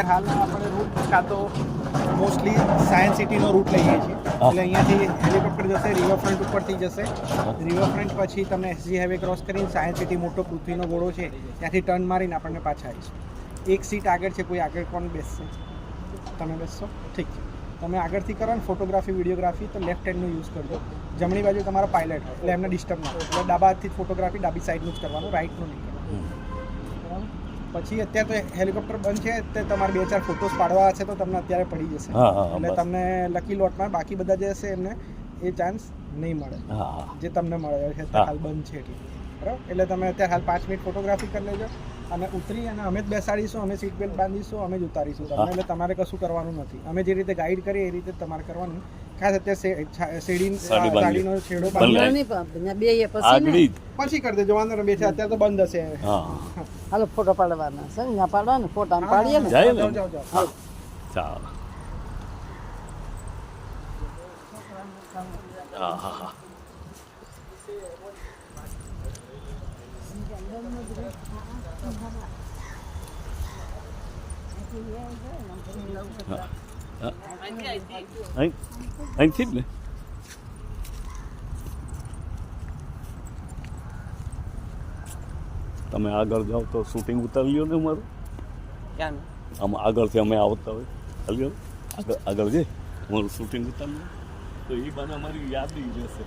અત્યારે હાલમાં આપણે રૂટ કાં તો મોસ્ટલી સાયન્સ સિટીનો રૂટ લઈએ છીએ. એટલે અહીંયાથી હેલિકોપ્ટર જશે, રિવરફ્રન્ટ ઉપરથી જશે. રિવરફ્રન્ટ પછી તમે એસજી હાઈવે ક્રોસ કરીને સાયન્સ સિટી મોટો પૃથ્વીનો ગોળો છે ત્યાંથી ટર્ન મારીને આપણને પાછા આવીશું. એક સીટ આગળ છે, કોઈ આગળ કોણ બેસશે? તમે બેસશો? ઠીક છે. તમે આગળથી કરો ને ફોટોગ્રાફી વિડીયોગ્રાફી તો લેફ્ટ હેન્ડનું યુઝ કરજો. જમણી બાજુ તમારો પાયલટ હોય એટલે એમને ડિસ્ટર્બ ના હોય. એટલે ડાબા હાથથી ફોટોગ્રાફી ડાબી સાઈડનું જ કરવાનું, રાઈટનું નહીં કરવાનું. પછી અત્યારે તો હેલિકોપ્ટર બંધ છે તે તમારે 2-4 ફોટોસ પાડવા છે તો તમને અત્યારે પડી જશે. એટલે તમને લકી લોટમાં બાકી બધા જે હશે એમને એ ચાન્સ નહીં મળે જે તમને મળે છે. હાલ બંધ છે એટલે બરાબર. એટલે તમે અત્યારે હાલ 5 મિનિટ ફોટોગ્રાફી કરી લેજો અને ઉતરી અને અમે જ બેસાડીશું, અમે સીટ બેલ્ટ બાંધીશું, અમે જ ઉતારીશું તમને. એટલે તમારે કશું કરવાનું નથી. અમે જે રીતે ગાઈડ કરીએ એ રીતે તમારે કરવાનું. ખાસ અત્યારે સાડીનો છેડો પછી કરી દેજો, વાંધો નહીં. બેસે અત્યારે તો બંધ હશે. હાલો ફોટો પાડવાના છે ને, પાડવાને ફોટા પાડીએ ને. જાઓ. ચાલો. હા હા હા. અહીંથી જ ને. તમે આગળ જાઓ તો શૂટિંગ ઉતારી લ્યો ને અમારું. આમ આગળથી અમે આવતા હોય હાલ્યો આગળ જઈ અમારું શૂટિંગ ઉતારી લો તો એ બાને અમારી યાદ રહેશે.